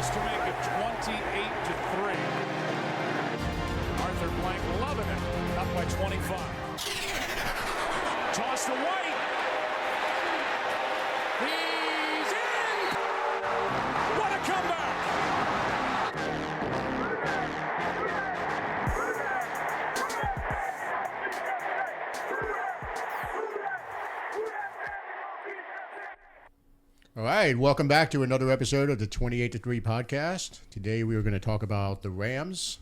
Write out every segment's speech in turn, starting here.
This to make it 28-3. Arthur Blank loving it. Up by 25. Toss to White. He's in. What a comeback. All right, welcome back to another episode of the 28-3 podcast. Today we are going to talk about the Rams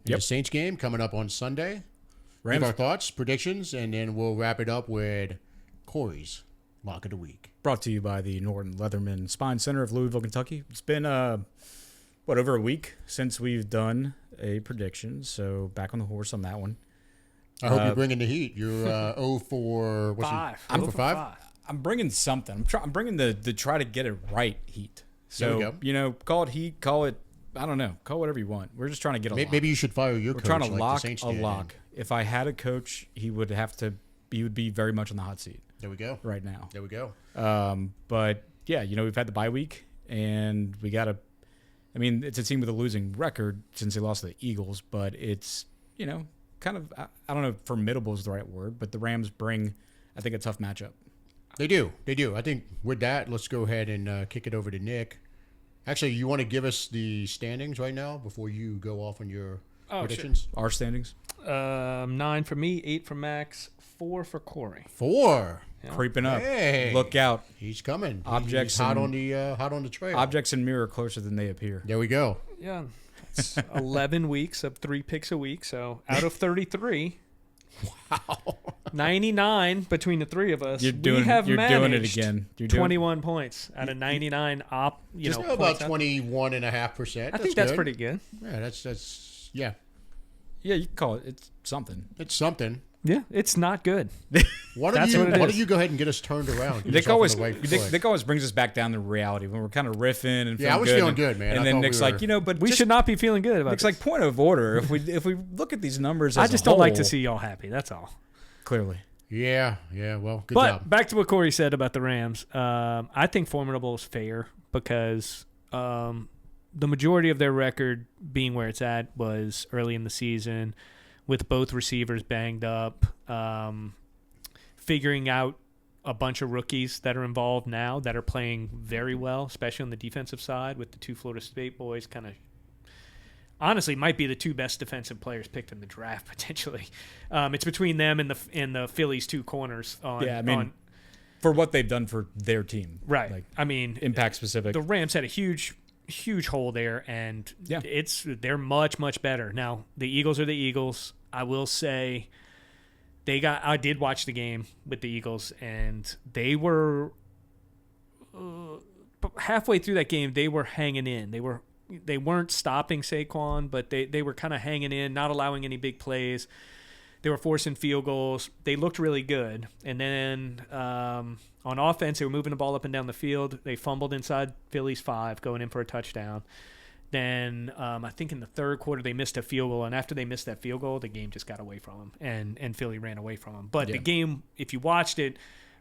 and the Saints game coming up on Sunday. Give our thoughts, predictions, and then we'll wrap it up with Corey's Lock of the Week. Brought to you by the Norton Leatherman Spine Center of Louisville, Kentucky. It's been, over a week since we've done a prediction, so back on the horse on that one. I hope you're bringing the heat. You're 0 for... What's 5. I'm 0 for 5? I'm bringing something. I'm bringing the try to get it right heat. So, call it heat, call it, I don't know, call whatever you want. We're just trying to get a lock. Maybe you should fire your coach. We're trying to like lock the Saints a did. lock. If I had a coach, he would be very much on the hot seat. There we go. Right now. There we go. But, yeah, we've had the bye week, and we got to, it's a team with a losing record since they lost to the Eagles, but it's, kind of, I don't know if formidable is the right word, but the Rams bring, I think, a tough matchup. They do. I think with that, let's go ahead and kick it over to Nick. Actually, you want to give us the standings right now before you go off on your predictions? Sure. Our standings? 9 for me, 8 for Max, 4 for Corey. 4. Yeah. Creeping up. Hey. Look out. He's coming. Objects He's hot on the trail. Objects and mirror closer than they appear. There we go. Yeah. It's 11 weeks of 3 picks a week, so out of 33... Wow. 99 between the three of us. You're doing it again. 21 points out of 99 Just about 21.5%. I think that's pretty good. Yeah, that's yeah. Yeah, you can call it. It's something. It's something. Yeah, it's not good. Why don't you go ahead and get us turned around? Nick always brings us back down to reality when we're kind of riffing and I was feeling good, man. And then Nick's like, but we should not be feeling good about Nick's this. like, point of order. If we look at these numbers, I just don't like to see y'all happy. That's all. Clearly. Yeah. Well, good job. But back to what Corey said about the Rams. I think formidable is fair because the majority of their record being where it's at was early in the season, with both receivers banged up, figuring out a bunch of rookies that are involved now that are playing very well, especially on the defensive side with the 2 Florida State boys kind of honestly might be the 2 best defensive players picked in the draft potentially. It's between them and the Phillies 2 corners. For what they've done for their team. Right. Like, impact specific. The Rams had a huge hole there, and they're much, much better. Now, the Eagles are the Eagles. I will say I did watch the game with the Eagles, and they were halfway through that game, they were hanging in. They weren't stopping Saquon, but they were kind of hanging in, not allowing any big plays. They were forcing field goals. They looked really good. And then on offense, they were moving the ball up and down the field. They fumbled inside Philly's 5, going in for a touchdown. Then I think in the third quarter they missed a field goal, and after they missed that field goal, the game just got away from them, and Philly ran away from them. But the game, if you watched it,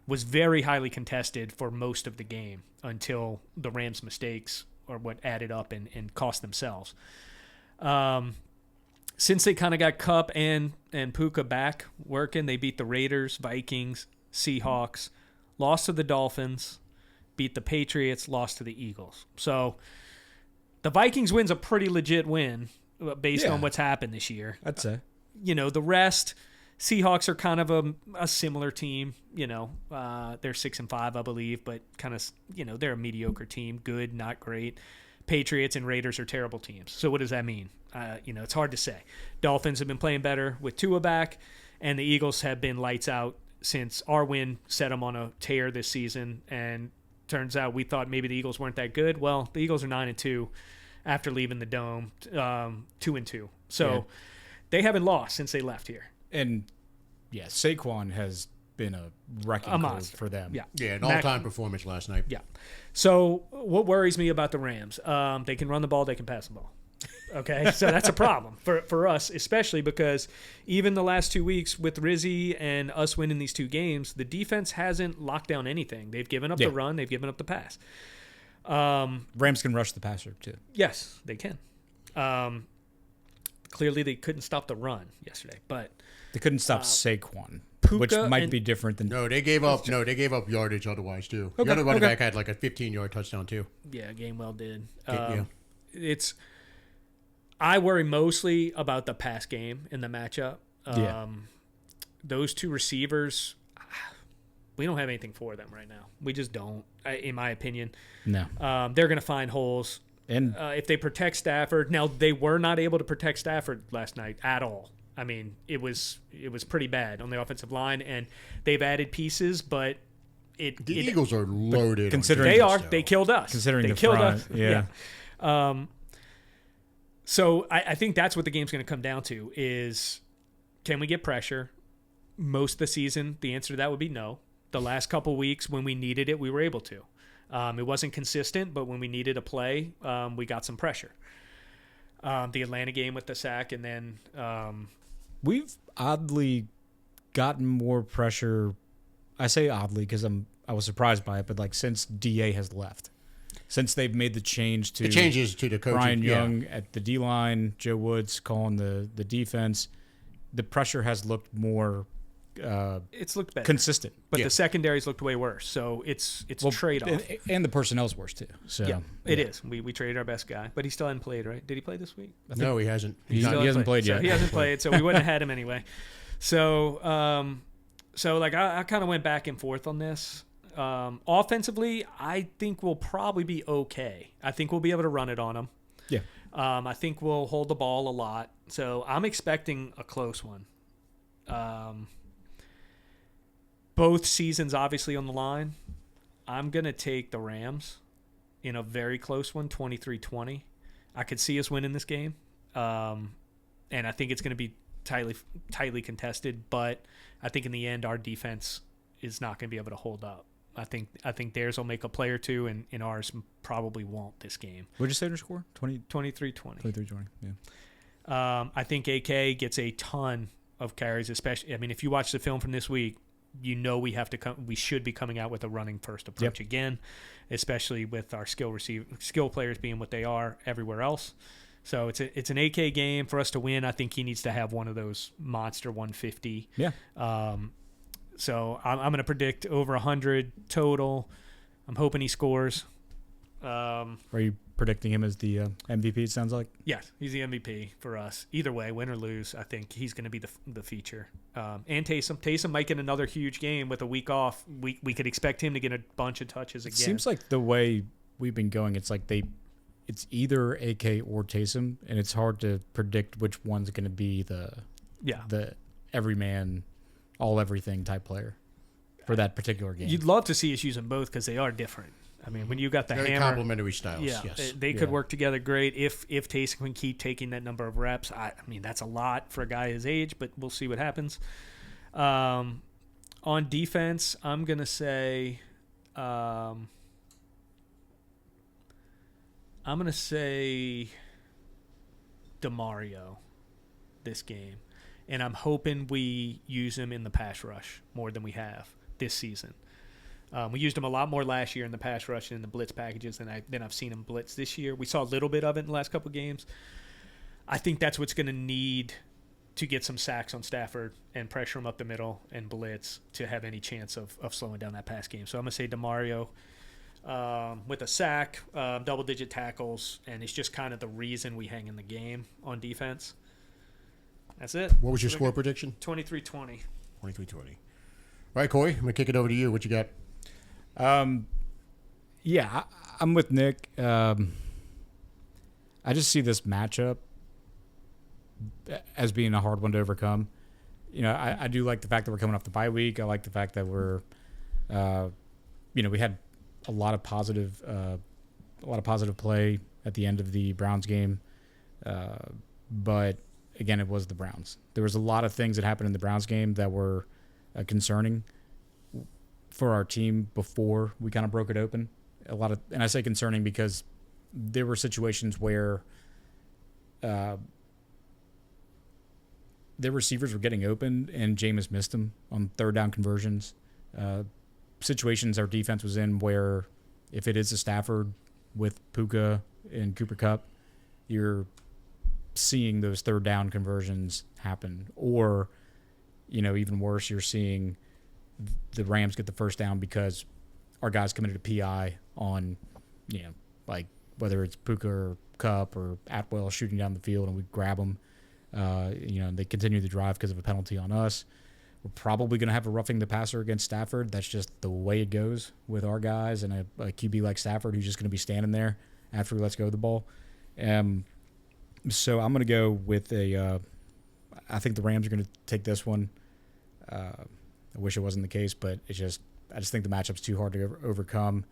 was very highly contested for most of the game until the Rams' mistakes are what added up and cost themselves. Since they kind of got Kupp and Puca back working, they beat the Raiders, Vikings, Seahawks, lost to the Dolphins, beat the Patriots, lost to the Eagles. So the Vikings win's a pretty legit win based on what's happened this year. I'd say. The rest, Seahawks are kind of a similar team. They're 6-5, I believe, but kind of, they're a mediocre team. Good, not great. Patriots and Raiders are terrible teams. So what does that mean? It's hard to say. Dolphins have been playing better with Tua back, and the Eagles have been lights out since our win set them on a tear this season. And turns out we thought maybe the Eagles weren't that good. Well, the Eagles are 9-2 after leaving the Dome, 2-2. So they haven't lost since they left here. And Saquon has been a wrecking ball for them. Yeah, an all-time performance last night. Yeah. So what worries me about the Rams? They can run the ball, they can pass the ball. Okay, so that's a problem for us, especially because even the last 2 weeks with Rizz and us winning these 2 games, the defense hasn't locked down anything. They've given up the run, they've given up the pass. Rams can rush the passer too. Yes, they can. Clearly, they couldn't stop the run yesterday, but They couldn't stop Saquon, Puka which might and- be different than. No, they gave up yardage otherwise too. Okay, The other running okay. back had like a 15-yard touchdown too. yeah, Gainwell did. Yeah. I worry mostly about the pass game in the matchup. Yeah. Those two receivers, we don't have anything for them right now. We just don't, in my opinion. No. They're going to find holes. And If they protect Stafford, now they were not able to protect Stafford last night at all. I mean, it was pretty bad on the offensive line, and they've added pieces, but The Eagles are loaded. considering- they on are. defense, They though. killed us. Considering they the killed front, us. yeah. So I think that's what the game's going to come down to is, can we get pressure? Most of the season, the answer to that would be no. The last couple weeks when we needed it, we were able to. It wasn't consistent, but when we needed a play, we got some pressure. The Atlanta game with the sack, and then we've oddly gotten more pressure. I say oddly because I was surprised by it, but like since DA has left, since they've made the change to The changes to the coaching. Brian yeah. Young at the D line, Joe Woods calling the defense, the pressure has looked more it's looked better. consistent. But Yeah. the secondaries looked way worse. So it's trade-off. and the personnel's worse too. So Yeah, it is. We traded our best guy, but he still hadn't played, right? Did he play this week? No, he hasn't. He He's not. hasn't played So yet. he hasn't played, so we wouldn't have had him anyway. So, like I kind of went back and forth on this. Offensively, I think we'll probably be okay. I think we'll be able to run it on them. Yeah. I think we'll hold the ball a lot. So I'm expecting a close one. Both seasons obviously on the line. I'm going to take the Rams in a very close one, 23-20. I could see us winning this game. And I think it's going to be tightly contested, but I think in the end our defense is not going to be able to hold up. I think theirs will make a play or two, and ours probably won't this game. What'd you say their score? 23-20. 23-20. Yeah. I think AK gets a ton of carries, especially. I mean, if you watch the film from this week, you know we should be coming out with a running first approach again, especially with our skill players being what they are everywhere else. So it's an AK game for us to win. I think he needs to have one of those monster 150. Yeah. So I'm going to predict over 100 total. I'm hoping he scores. Are you predicting him as the MVP? It sounds like. Yes, he's the MVP for us. Either way, win or lose, I think he's going to be the feature. And Taysom might get another huge game with a week off. We could expect him to get a bunch of touches again. It seems like the way we've been going, it's like it's either AK or Taysom, and it's hard to predict which one's going to be the everyman, all everything type player for that particular game. You'd love to see us use them both because they are different. I mean, when you got the Very hammer, complementary styles. yeah, Yes. they could work together great if Taysom can keep taking that number of reps. I mean, that's a lot for a guy his age, but we'll see what happens. On defense, I'm gonna say, DeMario this game, and I'm hoping we use him in the pass rush more than we have this season. We used him a lot more last year in the pass rush and in the blitz packages than I've seen him blitz this year. We saw a little bit of it in the last couple of games. I think that's what's going to need to get some sacks on Stafford and pressure him up the middle and blitz to have any chance of slowing down that pass game. So I'm going to say DeMario with a sack, double-digit tackles, and it's just kind of the reason we hang in the game on defense. That's it. What was your score prediction? 23-20. 23-20. All right, Corey, I'm going to kick it over to you. What you got? Yeah, I'm with Nick. I just see this matchup as being a hard one to overcome. You know, I do like the fact that we're coming off the bye week. I like the fact that we're, we had a lot of positive play at the end of the Browns game. But again, it was the Browns. There was a lot of things that happened in the Browns game that were concerning for our team before we kind of broke it open. And I say concerning because there were situations where their receivers were getting open and Jameis missed them on third down conversions. Situations our defense was in where if it is a Stafford with Puca and Kupp, you're seeing those third down conversions happen. Or, even worse, you're seeing the Rams get the first down because our guys committed a PI on, like whether it's Puca or Kupp or Atwell shooting down the field and we grab them. They continue the drive because of a penalty on us. We're probably going to have a roughing the passer against Stafford. That's just the way it goes with our guys and a QB like Stafford who's just going to be standing there after he lets go of the ball. So I'm going to go with I think the Rams are going to take this one. I wish it wasn't the case, but I just think the matchup's too hard to overcome.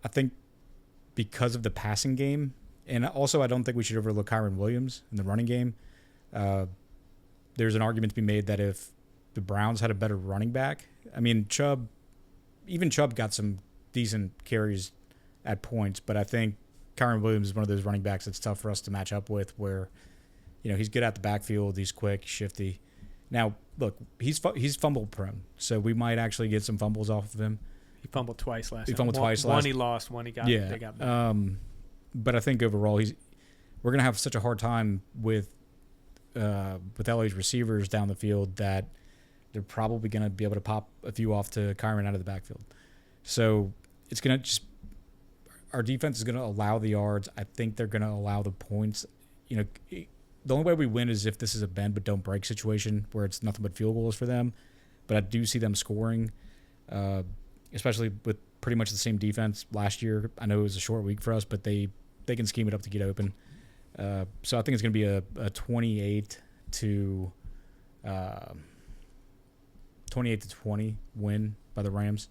I think because of the passing game, and also I don't think we should overlook Kyren Williams in the running game. There's an argument to be made that if the Browns had a better running back, Chubb got some decent carries at points, but I think Kyren Williams is one of those running backs that's tough for us to match up with where, he's good at the backfield, he's quick, shifty. Now, look, he's fumble prone, so we might actually get some fumbles off of him. He fumbled twice last. One he lost, one he got. Yeah. They got back. But I think overall we're gonna have such a hard time with LA's receivers down the field that they're probably gonna be able to pop a few off to Kyren out of the backfield. So it's gonna our defense is gonna allow the yards. I think they're gonna allow the points. The only way we win is if this is a bend but don't break situation where it's nothing but field goals for them. But I do see them scoring, especially with pretty much the same defense last year. I know it was a short week for us, but they can scheme it up to get open. So I think it's going to be a 28-20 win by the Rams.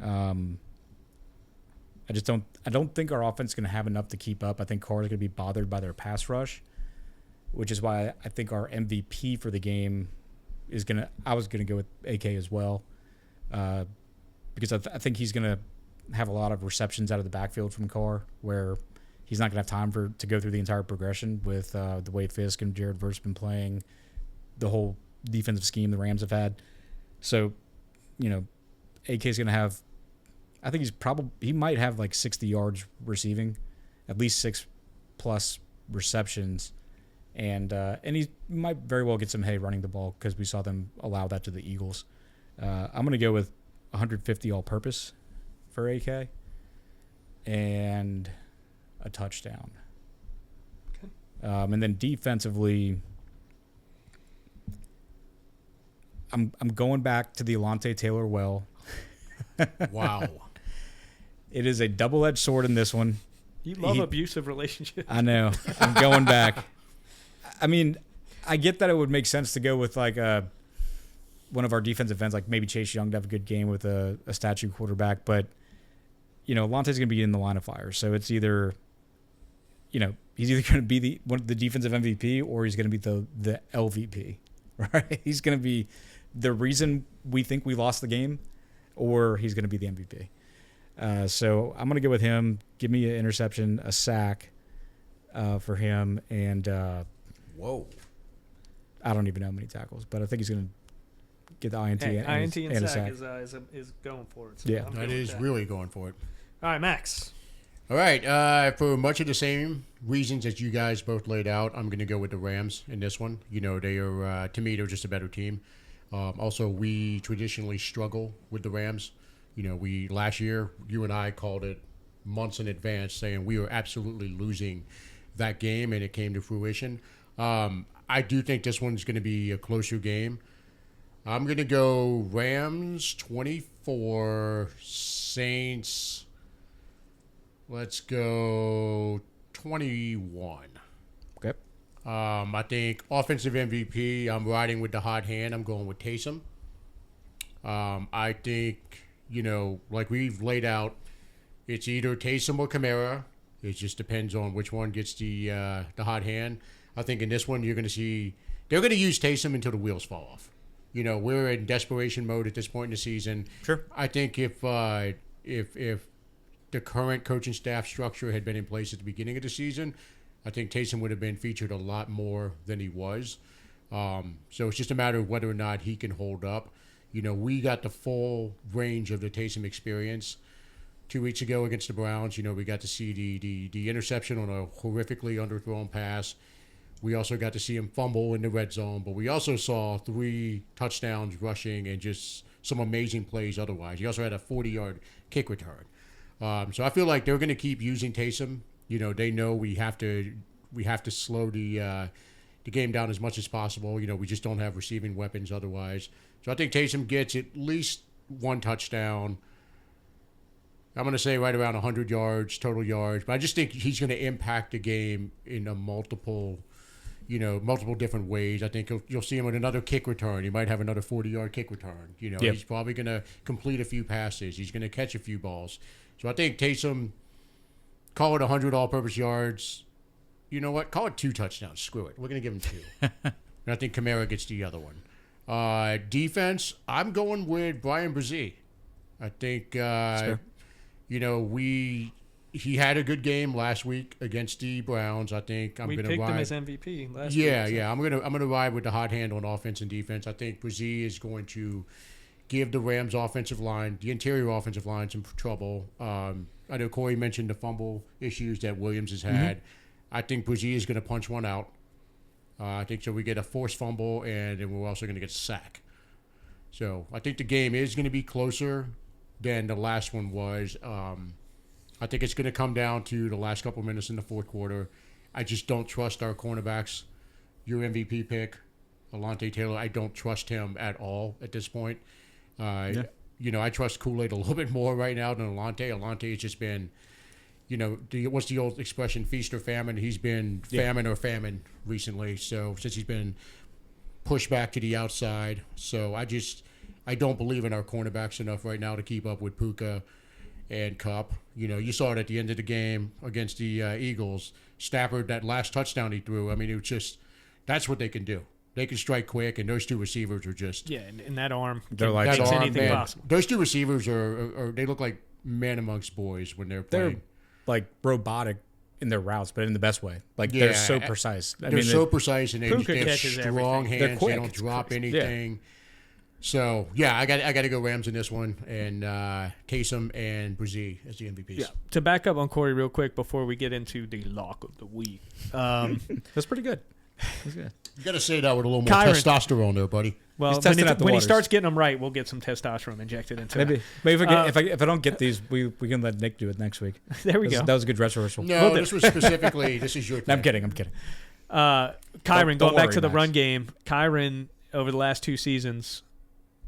I don't think our offense is going to have enough to keep up. I think Carr's going to be bothered by their pass rush, which is why I think our MVP for the game I was going to go with AK as well, because I think he's going to have a lot of receptions out of the backfield from Carr, where he's not going to have time to go through the entire progression with the way Fisk and Jared Verse been playing, the whole defensive scheme the Rams have had. So, AK is going to have, I think he might have like 60 yards receiving, at least 6+ receptions. And he might very well get some hay running the ball because we saw them allow that to the Eagles. I'm going to go with 150 all-purpose for AK and a touchdown. Okay. And then defensively, I'm going back to the Alontae Taylor well. Wow. It is a double-edged sword in this one. You love abusive relationships. I know. I'm going back. I get that it would make sense to go with like one of our defensive ends, like maybe Chase Young to have a good game with a statue quarterback, but Alontae's going to be in the line of fire, so it's either he's either going to be the defensive MVP or he's going to be the LVP, right? He's going to be the reason we think we lost the game, or he's going to be the MVP. So I'm going to go with him. Give me an interception, a sack for him, and whoa, I don't even know how many tackles, but I think he's going to get the INT INT and a sack is going for it. So yeah, that is really going for it. All right, Max. All right, for much of the same reasons that you guys both laid out, I'm going to go with the Rams in this one. They are, to me, they're just a better team. Also, we traditionally struggle with the Rams. Last year, you and I called it months in advance, saying we were absolutely losing that game, and it came to fruition. I do think this one's going to be a closer game. I'm going to go Rams 24, Saints. Let's go 21. Okay. I think offensive MVP, I'm riding with the hot hand. I'm going with Taysom. I think, like we've laid out, it's either Taysom or Kamara. It just depends on which one gets the hot hand. I think in this one, you're going to see they're going to use Taysom until the wheels fall off. We're in desperation mode at this point in the season. Sure. I think if the current coaching staff structure had been in place at the beginning of the season, I think Taysom would have been featured a lot more than he was. So it's just a matter of whether or not he can hold up. We got the full range of the Taysom experience 2 weeks ago against the Browns. We got to see the interception on a horrifically underthrown pass. We also got to see him fumble in the red zone, but we also saw 3 touchdowns rushing and just some amazing plays otherwise. He also had a 40-yard kick return. So I feel like they're going to keep using Taysom. They know we have to slow the game down as much as possible. We just don't have receiving weapons otherwise. So I think Taysom gets at least 1 touchdown. I'm going to say right around 100 yards, total yards. But I just think he's going to impact the game in a multiple different ways. I think you'll see him with another kick return. He might have another 40-yard kick return. He's probably going to complete a few passes. He's going to catch a few balls. So I think Taysom, call it 100 all-purpose yards. You know what? Call it 2 touchdowns. Screw it. We're going to give him 2. And I think Kamara gets the other one. Defense, I'm going with Brian Brzee. I think, he had a good game last week against the Browns. I think I'm going to ride. We picked him as MVP last week. Yeah. I'm gonna ride with the hot hand on offense and defense. I think Brzee is going to give the Rams offensive line, the interior offensive line, some trouble. I know Corey mentioned the fumble issues that Williams has had. I think Brzee is going to punch one out. I think so. We get a forced fumble, and then we're also going to get a sack. So I think the game is going to be closer than the last one was. I think it's going to come down to the last couple minutes in the fourth quarter. I just don't trust our cornerbacks. Your MVP pick, Alontae Taylor, I don't trust him at all at this point. I trust Kool-Aid a little bit more right now than Alontae. Alontae has just been, what's the old expression, feast or famine? He's been famine or famine recently. So since he's been pushed back to the outside. So I don't believe in our cornerbacks enough right now to keep up with Puca and Kupp. You saw it at the end of the game against the Eagles. Stafford, that last touchdown he threw, it was just, that's what they can do. They can strike quick, and those 2 receivers are just... Yeah, and that arm makes anything possible. Those 2 receivers are they look like man amongst boys when they're playing. They're like robotic in their routes, but in the best way. They're so precise. They're so precise, and they have strong hands. They're quick. They don't drop anything. Yeah. So, I got to go Rams in this one, and Taysom and Brzee as the MVPs. Yeah. To back up on Corey real quick before we get into the lock of the week. That's pretty good. That's good. You got to say that with a little more testosterone there, buddy. Well, when he starts getting them right, we'll get some testosterone injected into it. Maybe if I don't get these, we can let Nick do it next week. There we go. That was a good dress rehearsal. No, this was specifically, this is your thing. I'm kidding. Kyren, going back to the run game, Kyren, over the last 2 seasons,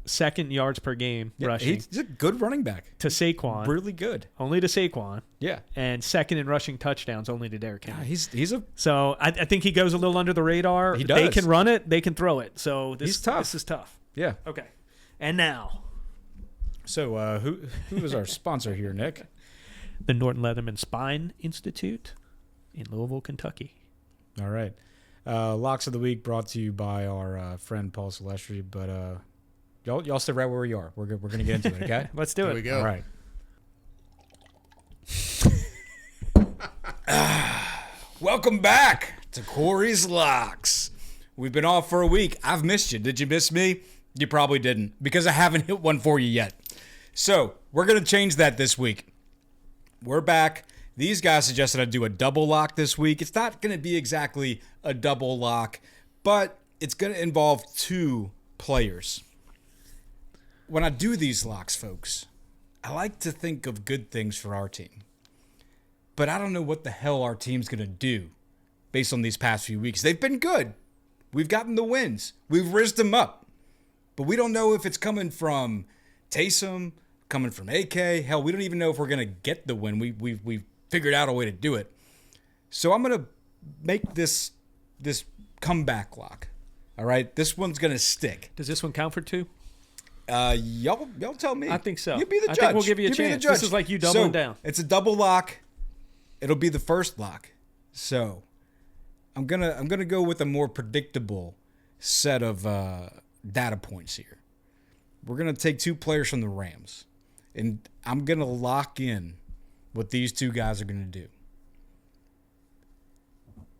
2nd yards per game rushing. He's a good running back. To Saquon. Really good. Only to Saquon. Yeah. And 2nd in rushing touchdowns only to Derrick Henry. Yeah, So I think he goes a little under the radar. He does. They can run it. They can throw it. So he's tough. This is tough. Yeah. Okay. And now. So who is our sponsor here, Nick? The Norton Leatherman Spine Institute in Louisville, Kentucky. All right. Locks of the week brought to you by our friend Paul Celestri, but y'all stay right where you are. We're gonna get into it, okay? Let's do it. Here we go. All right. Welcome back to Corey's Locks. We've been off for a week. I've missed you. Did you miss me? You probably didn't, because I haven't hit one for you yet. So we're gonna change that this week. We're back. These guys suggested I do a double lock this week. It's not gonna be exactly a double lock, but it's gonna involve 2 players. When I do these locks, folks, I like to think of good things for our team. But I don't know what the hell our team's going to do based on these past few weeks. They've been good. We've gotten the wins. We've rizzed them up. But we don't know if it's coming from Taysom, coming from AK. Hell, we don't even know if we're going to get the win. We've figured out a way to do it. So I'm going to make this comeback lock. All right? This one's going to stick. Does this one count for 2? Y'all tell me. I think so. You be the judge. I think we'll give you a chance. This is like you doubling down. It's a double lock. It'll be the first lock. So I'm gonna go with a more predictable set of data points here. We're gonna take 2 players from the Rams, and I'm gonna lock in what these 2 guys are gonna do.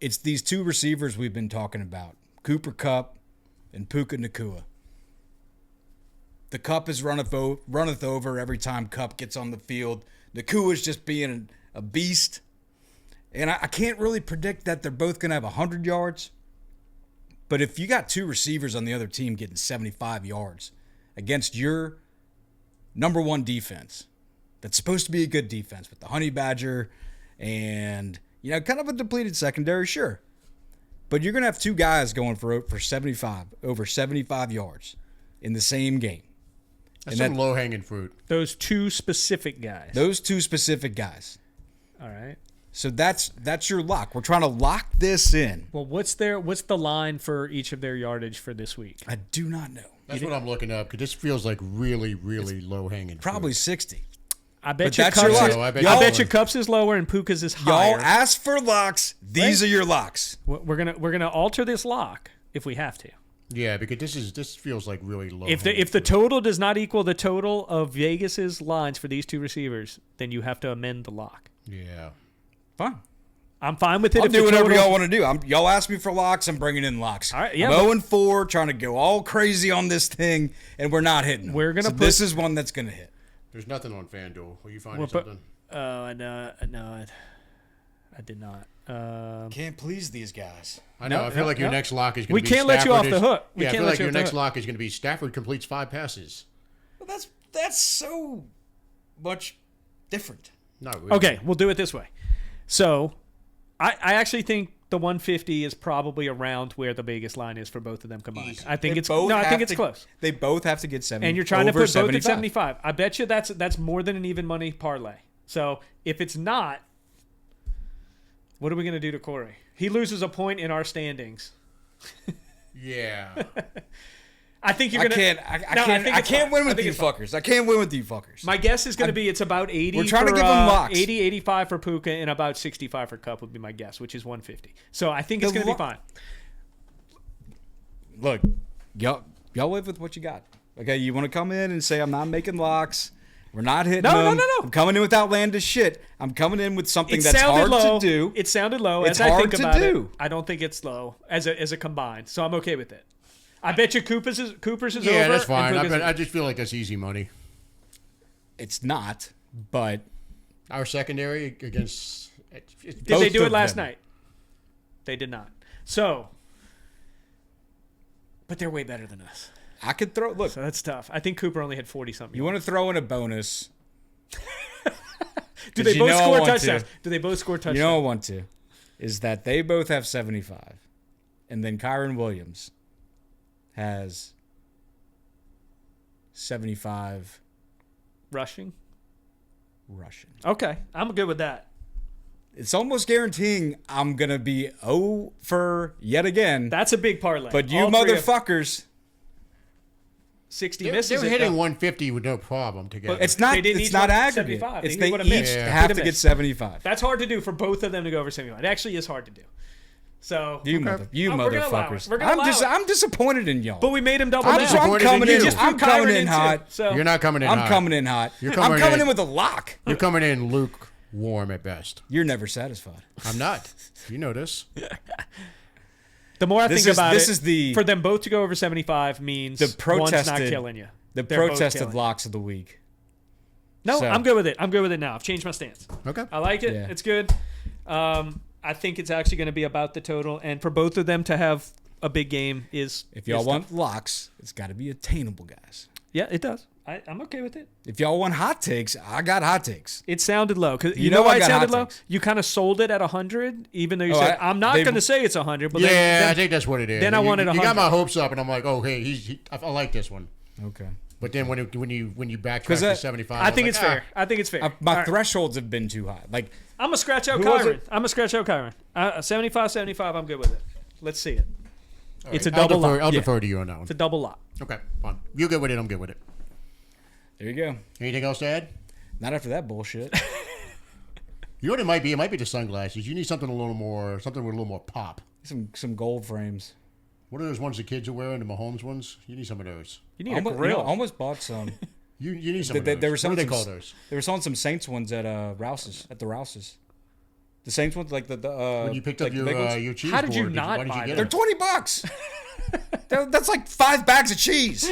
It's these 2 receivers we've been talking about, Cooper Kupp and Puca and Kupp. The Kupp is runneth over every time Kupp gets on the field. Nakua's just being a beast. And I can't really predict that they're both going to have 100 yards. But if you got two receivers on the other team getting 75 yards against your number one defense, that's supposed to be a good defense with the Honey Badger and, kind of a depleted secondary, sure. But you're going to have two guys going for over 75 yards in the same game. That's some low-hanging fruit. Those two specific guys. All right. So that's your lock. We're trying to lock this in. Well, what's the line for each of their yardage for this week? I do not know. That's what I'm looking up because this feels like really, really low-hanging fruit. Probably 60. I bet But you that's your Kupp's lock. I bet you Kupp's is lower and Puca's is higher. Y'all ask for locks. These are your locks. We're gonna alter this lock if we have to. Yeah, because this feels like really low. If the total does not equal the total of Vegas's lines for these two receivers, then you have to amend the lock. Yeah. Fine. I'm fine with it. I'll if do the whatever total- y'all want to do. Y'all ask me for locks. I'm bringing in locks. All right, yeah, I'm 0-4, trying to go all crazy on this thing, and we're not hitting them. We're gonna so this is one that's going to hit. There's nothing on FanDuel. Will you find something? No, I did not. Can't please these guys. I know. I feel like your next lock is going to We be can't let you off Stafford the hook. We I can't feel let like you your off the next hook. lock is going to be Stafford completes 5 passes. Well, that's so much different. Not really. Okay, we'll do it this way. So, I actually think the 150 is probably around where the Vegas line is for both of them combined. Easy. I think They it's both I have think it's to- close. They both have to get 70. And you're trying to over put both at 75. 75. I bet you that's more than an even money parlay. So if it's not, what are we going to do to Corey? He loses a point in our standings. Yeah. I think you're I going to. I can't win with you fuckers. I can't win with you fuckers. My guess is going to be it's about 80. We're trying to for, give them locks. 80, 85 for Puca, and about 65 for Kupp would be my guess, which is 150. So I think it's going to be fine. Look, y'all live with what you got. Okay, you want to come in and say I'm not making locks. We're not hitting them. No. I'm coming in with outlandish shit. I'm coming in with something It that's sounded hard low. to do. It sounded low. It's as I hard think to about do. it, I don't think it's low as a combined. So I'm okay with it. I bet you Cooper's is Yeah, over. that's fine. and Puca's I just feel like that's easy money. It's not, but Our secondary against. Did they both do it of last them. night? They did not. So, but they're way better than us. I could throw. Look, So that's tough. I think Cooper only had 40 something. you want to throw in a bonus? Do they 'cause you both know I score want touchdowns? to. Do they both score touchdowns? You know I want to. Is that they both have 75, and then Kyren Williams has 75 Rushing. rushing. Okay, I'm good with that. It's almost guaranteeing I'm gonna be 0 for yet again. That's a big parlay. But you All three of motherfuckers, 60 They're misses. hitting 150 with no problem together. it's not. They didn't It's each not want aggregate. 75. It's They they would've each missed. have They'd to have get missed. 75. That's hard to do for both of them to go over 75. It actually is hard to do. So You Oh, we're gonna allow motherfuckers. it. We're gonna allow it. I'm disappointed in y'all. But we made him double I'm down. disappointed coming in in. you. Just threw I'm coming Kyren in too. hot. So You're not coming in I'm hot. coming in hot. You're I'm coming coming in- in with a lock. You're coming in lukewarm at best. You're never satisfied. I'm not. You know this. The more I This think is- about this it, is the- for them both to go over 75 means The one's not protested- killing you. The They're both protested killing. locks of the week. No, So- I'm good with it. I'm good with it now. I've changed my stance. Okay. I like it. Yeah. It's good. I think it's actually going to be about the total, and for both of them to have a big game is. If y'all is want tough. locks, it's got to be attainable, guys. Yeah, it does. I'm okay with it. If y'all want hot takes, I got hot takes. It sounded low because you You know know why I it got sounded hot low. takes. You kind of sold it at 100, even though you Oh, said I- I'm not they- going to say it's 100. But Yeah, then, I think that's what it is. then I wanted You got 100. my hopes up, and I'm like, oh, hey, I like this one. Okay. But then when you backtrack 'Cause to 75, I think was it's like, fair. I think it's fair. My All right. thresholds have been too high. Like, I'm gonna scratch out Who was Kyren. it? I'm gonna scratch out Kyren. 75. I'm good with it. Let's see it. all It's a right, I'll double defer, lock. I'll Yeah. defer to you on that one. It's a double lock. Okay, fine. You're good with it. I'm good with it. there you go. Anything else to add? Not after that bullshit. You know what it might be? It might be the sunglasses. You need something with a little more pop. some gold frames. What are those ones the kids are wearing? The Mahomes ones? You need some of those. You need Almost, a grill. almost bought some. You need some of They those. were What do they selling call some- those? They were selling some Saints ones at Rouse's. At the Rouse's. The Saints ones, like the When you picked up like the big ones? your cheese How did you board, not why did buy you get They're them? $20. That's like 5 bags of cheese.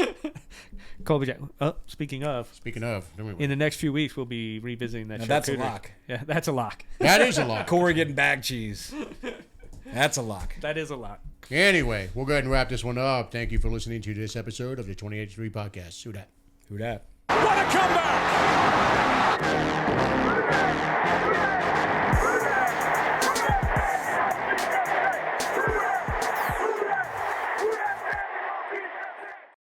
Colby Jack. Speaking of, in the next few weeks, we'll be revisiting that. Now, charcuterie. that's a lock. Yeah, that's a lock. That is a lock. Corey getting bag cheese. That's a lock. That is a lock. Anyway, we'll go ahead and wrap this one up. Thank you for listening to this episode of the 28-3 podcast. Who dat? Who dat? What a comeback!